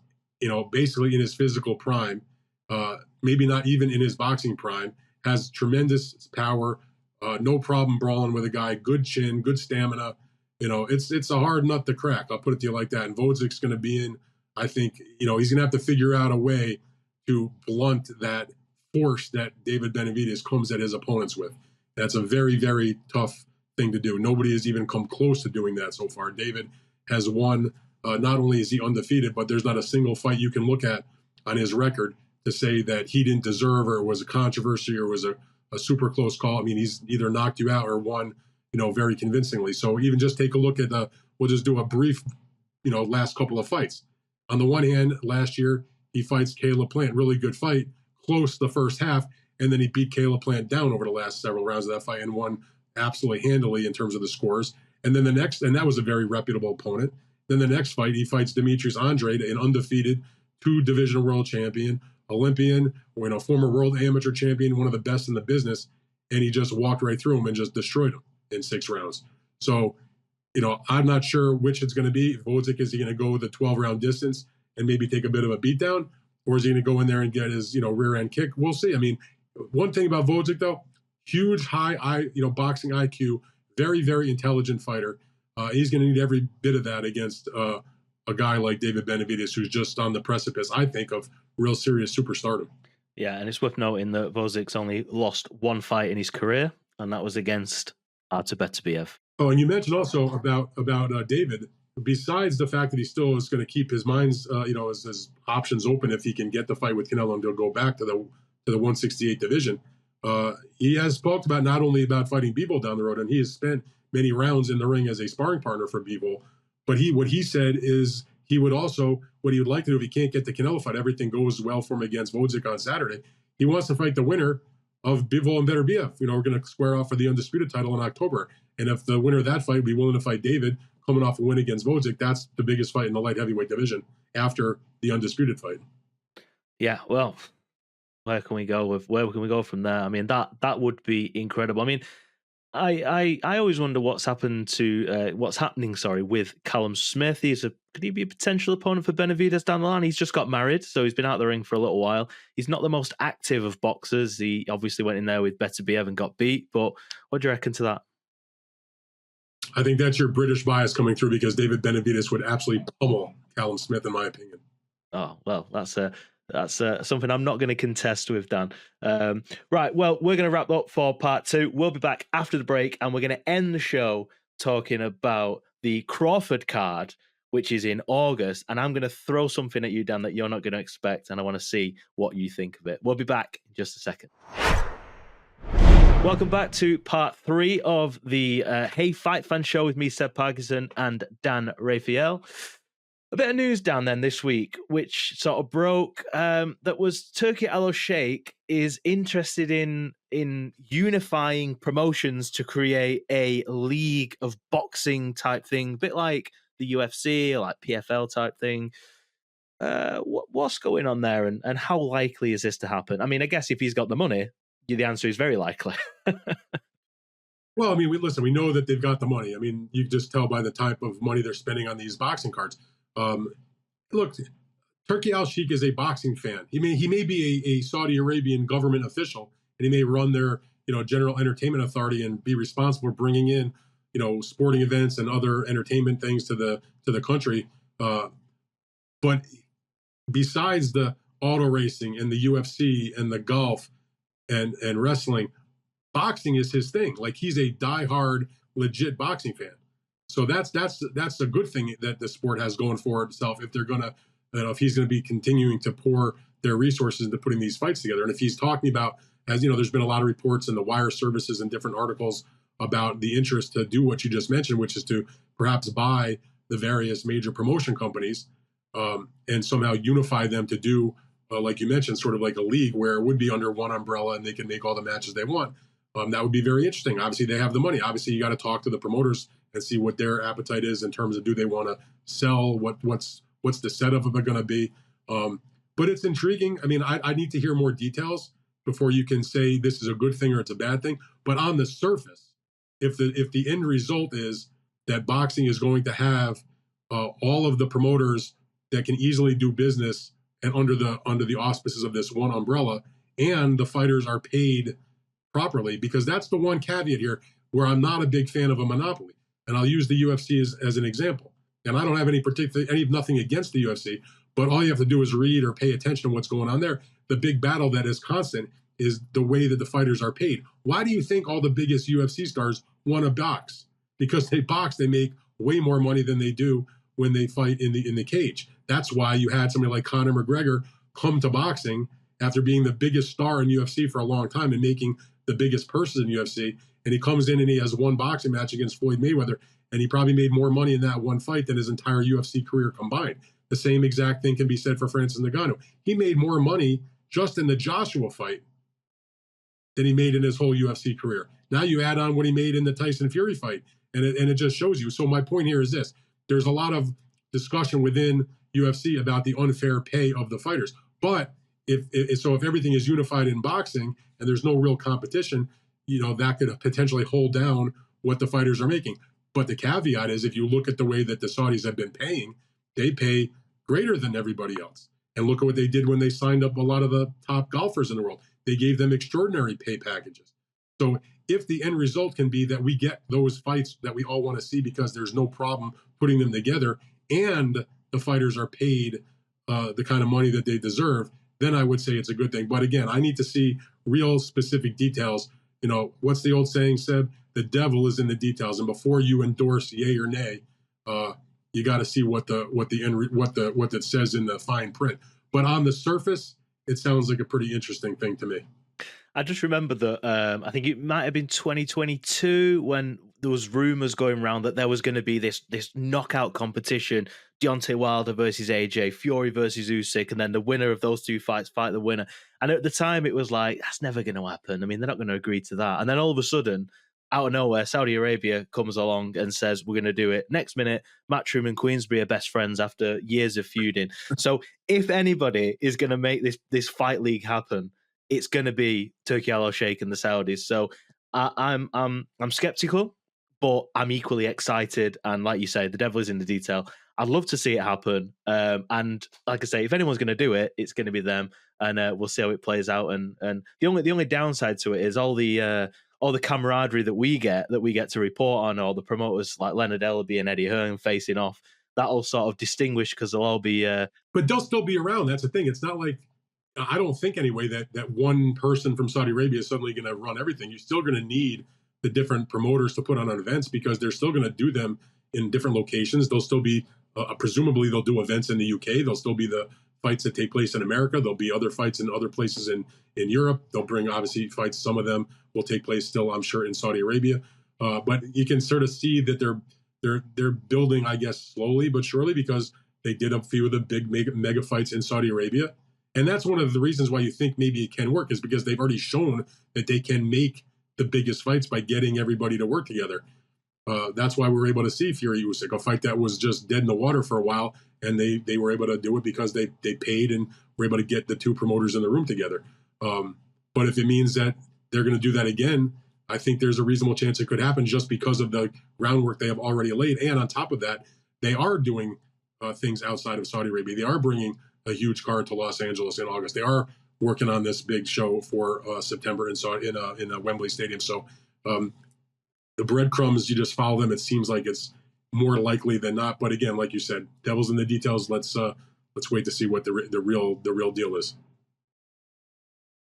basically in his physical prime, maybe not even in his boxing prime, has tremendous power, no problem brawling with a guy, good chin, good stamina. It's a hard nut to crack. I'll put it to you like that. And Gvozdyk's going to be in, I think, he's going to have to figure out a way to blunt that force that David Benavidez comes at his opponents with. That's a very, very tough thing to do. Nobody has even come close to doing that so far. David has won. Not only is he undefeated, but there's not a single fight you can look at on his record to say that he didn't deserve, or it was a controversy, or was a super close call. I mean, he's either knocked you out or won, very convincingly. So even just take a look at we'll just do a brief, last couple of fights. On the one hand, last year, he fights Caleb Plant, really good fight, close the first half, and then he beat Caleb Plant down over the last several rounds of that fight and won absolutely handily in terms of the scores. And then and that was a very reputable opponent. Then the next fight, he fights Demetrius Andrade, an undefeated 2-division world champion, Olympian, former world amateur champion, one of the best in the business, and he just walked right through him and just destroyed him in 6 rounds. So I'm not sure which it's going to be. Gvozdyk, is he going to go the 12-round distance and maybe take a bit of a beatdown? Or is he going to go in there and get his, rear end kick? We'll see. I mean, one thing about Gvozdyk, though, huge, high, boxing IQ, very, very intelligent fighter. He's going to need every bit of that against a guy like David Benavidez, who's just on the precipice, I think, of real serious superstardom.
Yeah, and it's worth noting that Gvozdyk's only lost one fight in his career, and that was against Beterbiev.
Oh, and you mentioned also about David. Besides the fact that he still is going to keep his minds, his options open if he can get the fight with Canelo and he'll go back to the 168 division. He has talked about not only about fighting Bivol down the road, and he has spent many rounds in the ring as a sparring partner for Bivol. But what he said is he would also, what he would like to do if he can't get the Canelo fight, everything goes well for him against Gvozdyk on Saturday. He wants to fight the winner of Bivol and Beterbiev. We're going to square off for the undisputed title in October. And if the winner of that fight would be willing to fight David, coming off a win against Gvozdyk, that's the biggest fight in the light heavyweight division after the undisputed fight.
Yeah, well, where can we go from there? I mean, that would be incredible. I mean, I always wonder what's happening with Callum Smith. Could he be a potential opponent for Benavidez down the line? He's just got married, so he's been out of the ring for a little while. He's not the most active of boxers. He obviously went in there with Beterbiev and got beat. But what do you reckon to that?
I think that's your British bias coming through, because David Benavidez would absolutely pummel Callum Smith, in my opinion.
Oh, well, that's something I'm not going to contest with, Dan. Right, well, we're going to wrap up for part 2. We'll be back after the break, and we're going to end the show talking about the Crawford card, which is in August. And I'm going to throw something at you, Dan, that you're not going to expect, and I want to see what you think of it. We'll be back in just a second. Welcome back to part 3 of the Hey Fight Fan Show with me, Seb Parkinson, and Dan Rafael. A bit of news down then this week, which sort of broke, that was Turki Alalshikh is interested in unifying promotions to create a league of boxing type thing, a bit like the UFC, like PFL type thing. What's going on there, and how likely is this to happen? I mean, I guess if he's got the money, the answer is very likely.
Well, I mean, we know that they've got the money. I mean, you can just tell by the type of money they're spending on these boxing cards. Look, Turki Alalshikh is a boxing fan. He may be a Saudi Arabian government official, and he may run their general entertainment authority and be responsible for bringing in sporting events and other entertainment things to the country. But besides the auto racing and the UFC and the golf and wrestling, boxing is his thing. Like, he's a diehard, legit boxing fan. So that's a good thing that the sport has going for itself. If they're gonna, if he's gonna be continuing to pour their resources into putting these fights together, and if he's talking about, as there's been a lot of reports in the wire services and different articles about the interest to do what you just mentioned, which is to perhaps buy the various major promotion companies and somehow unify them to do, like you mentioned, sort of like a league where it would be under one umbrella and they can make all the matches they want. That would be very interesting. Obviously, they have the money. Obviously, you got to talk to the promoters and see what their appetite is in terms of, do they want to sell? What's the setup of it going to be? But it's intriguing. I mean, I need to hear more details before you can say this is a good thing or it's a bad thing. But on the surface, if the end result is that boxing is going to have all of the promoters that can easily do business and under the auspices of this one umbrella, and the fighters are paid properly, because that's the one caveat here where I'm not a big fan of a monopoly. And I'll use the UFC as an example. And I don't have nothing against the UFC, but all you have to do is read or pay attention to what's going on there. The big battle that is constant is the way that the fighters are paid. Why do you think all the biggest UFC stars want to box? Because they box, they make way more money than they do when they fight in the cage. That's why you had somebody like Conor McGregor come to boxing after being the biggest star in UFC for a long time and making the biggest purses in UFC. And he comes in and he has one boxing match against Floyd Mayweather, and he probably made more money in that one fight than his entire UFC career combined. The same exact thing can be said for Francis Ngannou. He made more money just in the Joshua fight than he made in his whole UFC career. Now you add on what he made in the Tyson Fury fight, and it just shows you. So my point here is this. There's a lot of discussion within UFC about the unfair pay of the fighters. But if everything is unified in boxing and there's no real competition, that could potentially hold down what the fighters are making. But the caveat is, if you look at the way that the Saudis have been paying, they pay greater than everybody else. And look at what they did when they signed up a lot of the top golfers in the world. They gave them extraordinary pay packages. So if the end result can be that we get those fights that we all want to see because there's no problem putting them together, and the fighters are paid the kind of money that they deserve, then I would say it's a good thing. But again, I need to see real specific details. You know, what's the old saying, Seb? The devil is in the details. And before you endorse yay or nay, you got to see what it says in the fine print. But on the surface, it sounds like a pretty interesting thing to me.
I just remember that I think it might have been 2022 when there was rumors going around that there was going to be this knockout competition, Deontay Wilder versus AJ, Fury versus Usyk, and then the winner of those two fights fight the winner. And at the time, it was like, that's never going to happen. I mean, they're not going to agree to that. And then all of a sudden, out of nowhere, Saudi Arabia comes along and says, we're going to do it. Next minute, Matchroom and Queensberry are best friends after years of feuding. So if anybody is going to make this fight league happen, it's going to be Turki Alalshikh and the Saudis. So I'm skeptical, but I'm equally excited. And like you say, the devil is in the detail. I'd love to see it happen. And like I say, if anyone's going to do it, it's going to be them. And we'll see how it plays out. And the only downside to it is all the camaraderie that we get to report on, or the promoters like Leonard Ellaby and Eddie Hearn facing off. That'll sort of distinguish because they'll all be.
But they'll still be around. That's the thing. It's not like, I don't think anyway that one person from Saudi Arabia is suddenly going to run everything. You're still going to need the different promoters to put on events because they're still going to do them in different locations. They'll still be, presumably they'll do events in the UK. There'll still be the fights that take place in America. There'll be other fights in other places in Europe. They'll bring obviously fights. Some of them will take place still, I'm sure, in Saudi Arabia. But you can sort of see that they're building, I guess, slowly but surely, because they did a few of the big mega fights in Saudi Arabia. And that's one of the reasons why you think maybe it can work, is because they've already shown that they can make the biggest fights by getting everybody to work together. That's why we're able to see Fury Usyk, a fight that was just dead in the water for a while, and they were able to do it because they paid and were able to get the two promoters in the room together. But if it means that they're going to do that again, I think there's a reasonable chance it could happen just because of the groundwork they have already laid. And on top of that, they are doing things outside of Saudi Arabia. They are bringing a huge card to Los Angeles in August. They are working on this big show for September in Wembley Stadium. So the breadcrumbs, you just follow them. It seems like it's more likely than not. But again, like you said, devil's in the details. Let's wait to see what the real deal is.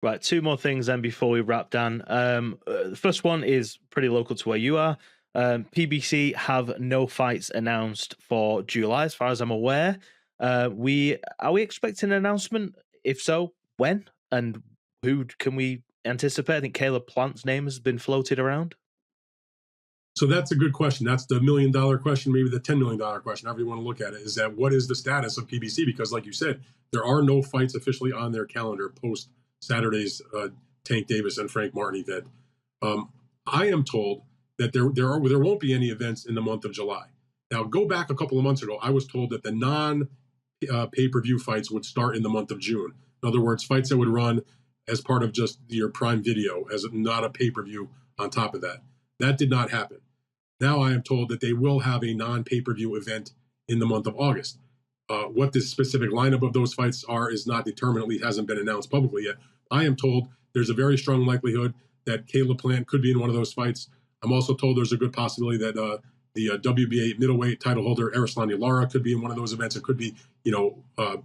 Right, two more things then before we wrap, Dan. The first one is pretty local to where you are. PBC have no fights announced for July, as far as I'm aware. Are we expecting an announcement? If so, when and who can we anticipate? I think Caleb Plant's name has been floated around.
So that's a good question. That's the $1 million question, maybe the $10 million question, however you want to look at it, is that what is the status of PBC? Because like you said, there are no fights officially on their calendar post Saturday's Tank Davis and Frank Martin event. I am told that there won't be any events in the month of July. Now, go back a couple of months ago, I was told that the non-pay-per-view fights would start in the month of June. In other words, fights that would run as part of just your Prime Video, as not a pay-per-view on top of that. That did not happen. Now I am told that they will have a non-pay-per-view event in the month of August. What the specific lineup of those fights are is not determined, at least hasn't been announced publicly yet. I am told there's a very strong likelihood that Caleb Plant could be in one of those fights. I'm also told there's a good possibility that the WBA middleweight title holder, Arislani Lara, could be in one of those events. It could be,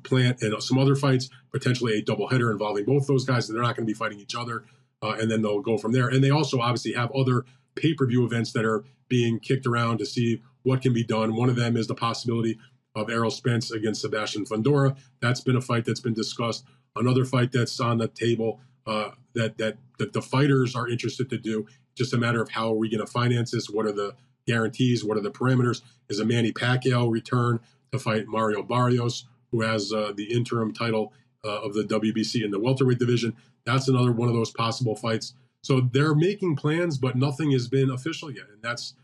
Plant and some other fights, potentially a doubleheader involving both those guys. They're not going to be fighting each other, and then they'll go from there. And they also obviously have other pay-per-view events that are being kicked around to see what can be done. One of them is the possibility of Errol Spence against Sebastian Fundora. That's been a fight that's been discussed. Another fight that's on the table that the fighters are interested to do. Just a matter of how are we going to finance this? What are the guarantees? What are the parameters? Is a Manny Pacquiao return to fight Mario Barrios, who has the interim title of the WBC in the welterweight division? That's another one of those possible fights. So they're making plans, but nothing has been official yet. And that's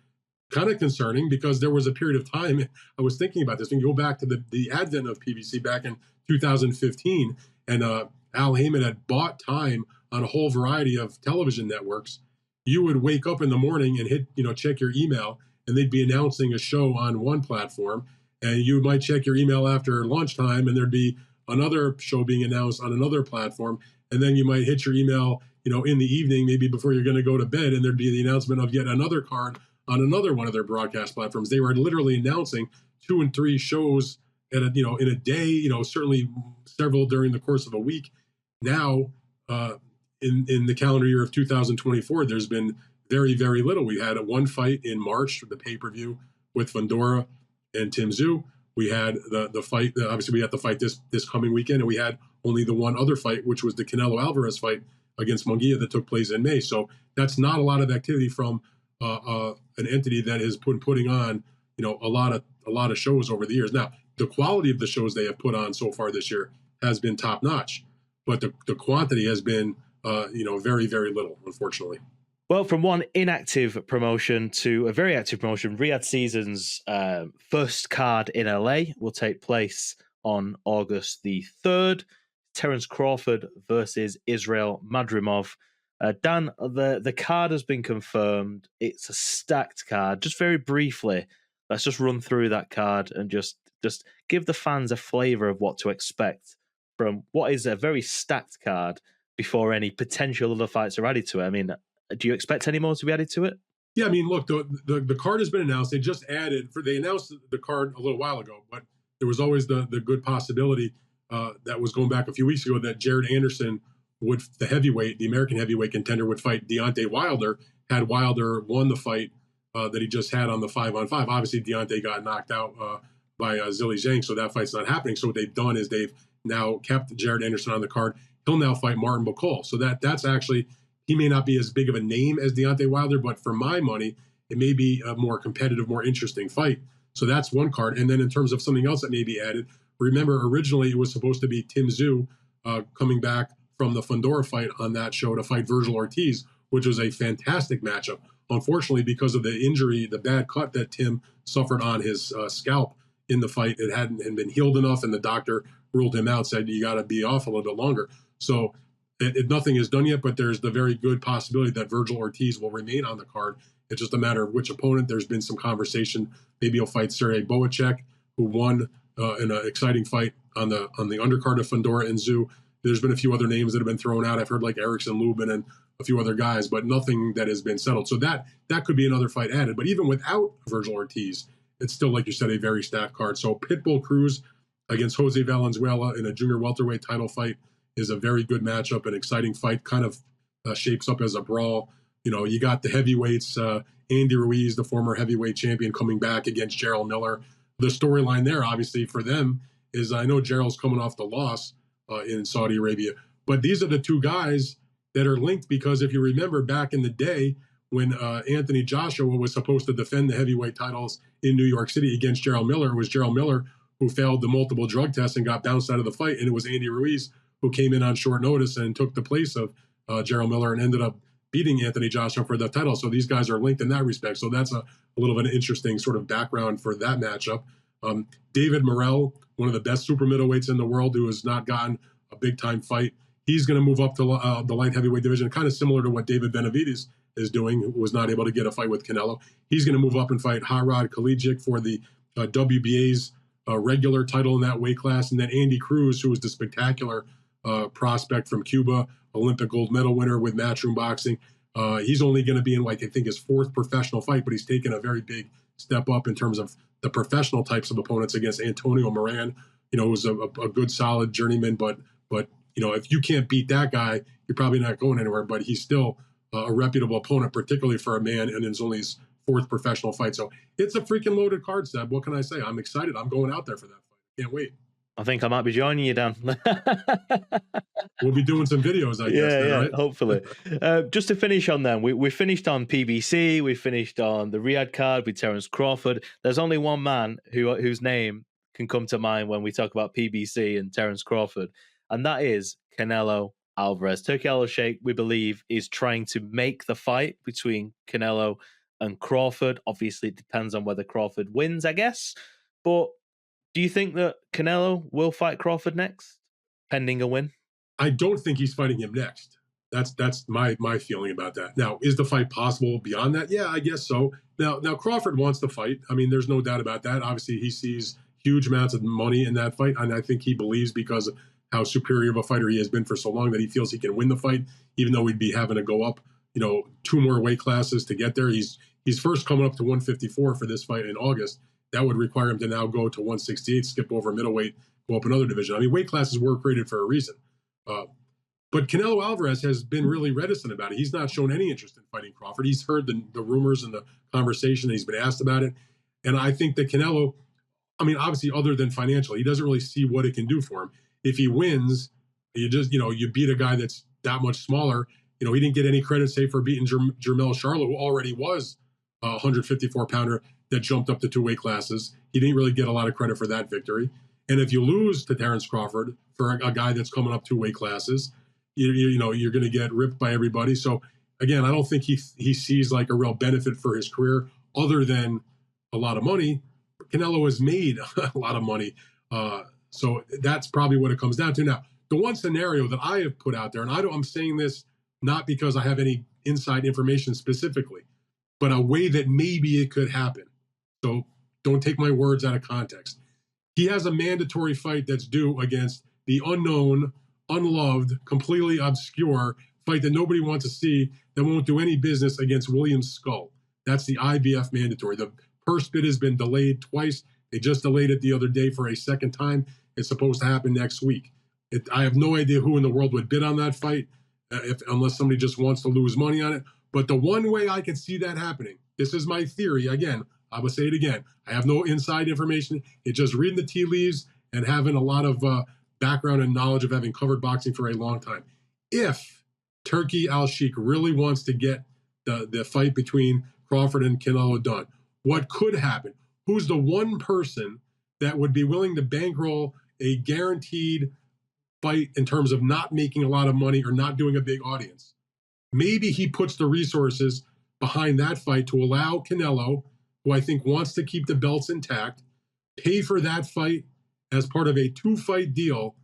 kind of concerning because there was a period of time, I was thinking about this, we can go back to the advent of PBC back in 2015, and Al Heyman had bought time on a whole variety of television networks. You would wake up in the morning and check your email, and they'd be announcing a show on one platform, and you might check your email after lunchtime, and there'd be another show being announced on another platform, and then you might hit your email, in the evening, maybe before you're going to go to bed, and there'd be the announcement of yet another card on another one of their broadcast platforms. They were literally announcing 2 and 3 shows in a day, certainly several during the course of a week. Now, in the calendar year of 2024, there's been very, very little. We had one fight in March, the pay-per-view with Fundora and Tim Tszyu. We had the fight. Obviously, we had the fight this coming weekend, and we had only the one other fight, which was the Canelo-Alvarez fight against Munguia that took place in May. So that's not a lot of activity from an entity that has putting on a lot of shows over the years. Now, the quality of the shows they have put on so far this year has been top notch, but the quantity has been very, very little, unfortunately.
Well, from one inactive promotion to a very active promotion, Riyadh Season's first card in LA will take place on August the 3rd. Terence Crawford versus Israel Madrimov. Dan, the card has been confirmed. It's a stacked card. Just very briefly, let's just run through that card and just give the fans a flavour of what to expect from what is a very stacked card before any potential other fights are added to it. I mean, do you expect any more to be added to it?
Yeah, I mean, look, the card has been announced. They just they announced the card a little while ago, but there was always the good possibility that was going back a few weeks ago that Jared Anderson the American heavyweight contender, would fight Deontay Wilder. Had Wilder won the fight that he just had on the 5-on-5, obviously Deontay got knocked out by Zhilei Zhang, so that fight's not happening. So what they've done is they've now kept Jared Anderson on the card. He'll now fight Martin Bacall. So that's actually, he may not be as big of a name as Deontay Wilder, but for my money, it may be a more competitive, more interesting fight. So that's one card. And then in terms of something else that may be added, remember originally it was supposed to be Tim Tszyu coming back from the Fundora fight on that show to fight Virgil Ortiz, which was a fantastic matchup. Unfortunately, because of the injury, the bad cut that Tim suffered on his scalp in the fight, it hadn't been healed enough, and the doctor ruled him out, said you got to be off a little bit longer. So nothing is done yet, but there's the very good possibility that Virgil Ortiz will remain on the card. It's just a matter of which opponent. There's been some conversation. Maybe he'll fight Sergey Boacek, who won in an exciting fight on the undercard of Fundora and Tszyu. There's been a few other names that have been thrown out. I've heard like Erickson Lubin and a few other guys, but nothing that has been settled. So that could be another fight added. But even without Virgil Ortiz, it's still, like you said, a very stacked card. So Pitbull Cruz against Jose Valenzuela in a junior welterweight title fight is a very good matchup, an exciting fight, kind of shapes up as a brawl. You got the heavyweights, Andy Ruiz, the former heavyweight champion, coming back against Jarrell Miller. The storyline there, obviously, for them is I know Jarrell's coming off the loss in Saudi Arabia, but these are the two guys that are linked because if you remember back in the day when Anthony Joshua was supposed to defend the heavyweight titles in New York City against Jarrell Miller, it was Jarrell Miller who failed the multiple drug tests and got bounced out of the fight, and it was Andy Ruiz who came in on short notice and took the place of Jarrell Miller and ended up beating Anthony Joshua for the title. So these guys are linked in that respect. So that's a little bit of an interesting sort of background for that matchup. David Morrell, one of the best super middleweights in the world, who has not gotten a big-time fight. He's going to move up to the light heavyweight division, kind of similar to what David Benavidez is doing, who was not able to get a fight with Canelo. He's going to move up and fight Hot Rod Kalijic for the WBA's regular title in that weight class. And then Andy Cruz, who was the spectacular prospect from Cuba, Olympic gold medal winner with Matchroom Boxing. He's only going to be in, I think, his 4th professional fight, but he's taken a very big step up in terms of the professional types of opponents against Antonio Moran, who's a good, solid journeyman. But if you can't beat that guy, you're probably not going anywhere. But he's still a reputable opponent, particularly for a man, and it's only his 4th professional fight. So it's a freaking loaded card, Seb. What can I say? I'm excited. I'm going out there for that fight. Can't wait.
I think I might be joining you, Dan.
We'll be doing some videos, I guess.
Yeah,
right?
Hopefully. Just to finish on them, we finished on PBC, we finished on the Riyadh card with Terence Crawford. There's only one man whose name can come to mind when we talk about PBC and Terence Crawford, and that is Canelo Alvarez. Turki Alalshikh, we believe, is trying to make the fight between Canelo and Crawford. Obviously, it depends on whether Crawford wins, I guess. But do you think that Canelo will fight Crawford next, pending a win?
I don't think he's fighting him next. That's my feeling about that. Now, is the fight possible beyond that? Yeah, I guess so. Now Crawford wants to fight. I mean, there's no doubt about that. Obviously, he sees huge amounts of money in that fight, and I think he believes, because of how superior of a fighter he has been for so long, that he feels he can win the fight, even though we'd be having to go up, 2 more weight classes to get there. He's first coming up to 154 for this fight in August. That would require him to now go to 168, skip over middleweight, go up another division. I mean, weight classes were created for a reason. But Canelo Alvarez has been really reticent about it. He's not shown any interest in fighting Crawford. He's heard the rumors and the conversation, and he's been asked about it. And I think that Canelo, I mean, obviously, other than financially, he doesn't really see what it can do for him. If he wins, you just, you beat a guy that's that much smaller. He didn't get any credit, say, for beating Jermell Charlo, who already was a 154-pounder that jumped up to 2 weight classes. He didn't really get a lot of credit for that victory. And if you lose to Terence Crawford, for a guy that's coming up 2 weight classes, you're going to get ripped by everybody. So again, I don't think he sees like a real benefit for his career other than a lot of money. Canelo has made a lot of money. So that's probably what it comes down to. Now, the one scenario that I have put out there, and I'm saying this not because I have any inside information specifically, but a way that maybe it could happen. So don't take my words out of context. He has a mandatory fight that's due against the unknown, unloved, completely obscure fight that nobody wants to see, that won't do any business, against William Skull. That's the IBF mandatory. The purse bid has been delayed twice. They just delayed it the other day for a second time. It's supposed to happen next week. I have no idea who in the world would bid on that fight, unless somebody just wants to lose money on it. But the one way I could see that happening, this is my theory, again, I will say it again, I have no inside information. It's just reading the tea leaves and having a lot of background and knowledge of having covered boxing for a long time. If Turki Alalshikh really wants to get the fight between Crawford and Canelo done, what could happen? Who's the one person that would be willing to bankroll a guaranteed fight in terms of not making a lot of money or not doing a big audience? Maybe he puts the resources behind that fight to allow Canelo, who I think wants to keep the belts intact, pay for that fight as part of a 2-fight deal.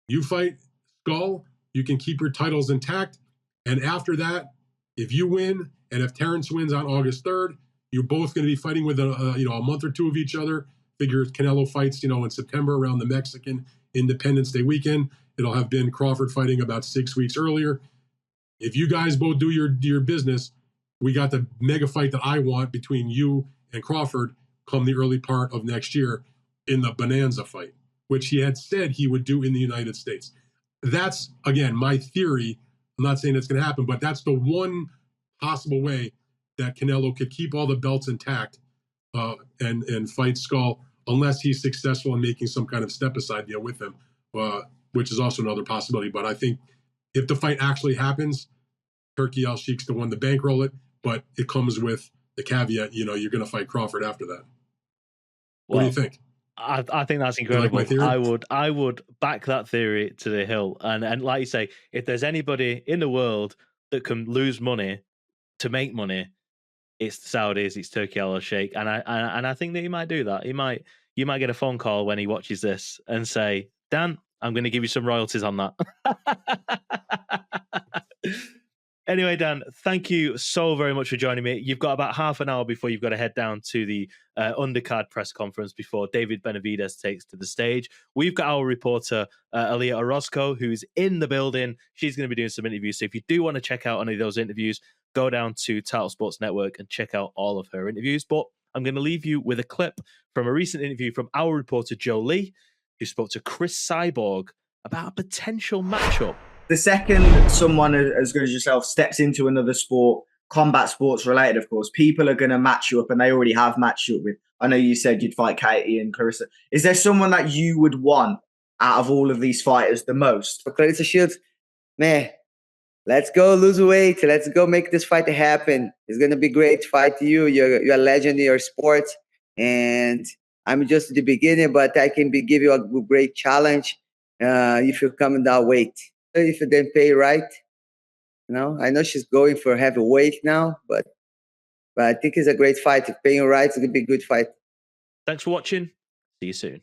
You fight Skull, you can keep your titles intact. And after that, if you win, and if Terence wins on August 3rd, you're both going to be fighting with a month or 2 of each other. Figure Canelo fights, in September around the Mexican Independence Day weekend. It'll have been Crawford fighting about 6 weeks earlier. If you guys both do your business, we got the mega fight that I want between you and Crawford come the early part of next year in the Bonanza fight, which he had said he would do in the United States. That's, again, my theory. I'm not saying it's going to happen, but that's the one possible way that Canelo could keep all the belts intact and fight Skull, unless he's successful in making some kind of step-aside deal with him, which is also another possibility. But I think if the fight actually happens, Turki Alalshikh's the one to bankroll it, but it comes with the caveat, you're going to fight Crawford after that. What do you think?
I think that's incredible.
You like my theory?
I would back that theory to the hill. And like you say, if there's anybody in the world that can lose money to make money, it's the Saudis, it's Turki Alalshikh. And I think that he might do that. You might get a phone call when he watches this and say, Dan, I'm going to give you some royalties on that. Anyway, Dan, thank you so very much for joining me. You've got about half an hour before you've got to head down to the undercard press conference before David Benavidez takes to the stage. We've got our reporter, Aaliyah Orozco, who's in the building. She's going to be doing some interviews. So if you do want to check out any of those interviews, go down to Title Sports Network and check out all of her interviews. But I'm going to leave you with a clip from a recent interview from our reporter, Joe Lee, who spoke to Chris Cyborg about a potential matchup.
The second someone as good as yourself steps into another sport, combat sports related, of course, people are going to match you up, and they already have matched you up with. I know you said you'd fight Katie and Clarissa. Is there someone that you would want out of all of these fighters the most?
For Clarissa Shields, man, let's go lose weight. Let's go make this fight happen. It's going to be great to fight you. You're a legend in your sport, and I'm just at the beginning, but I can give you a great challenge if you come in that weight. If you then pay right, I know she's going for heavyweight now, but I think it's a great fight. If paying right, it's going to be a good fight.
Thanks for watching. See you soon.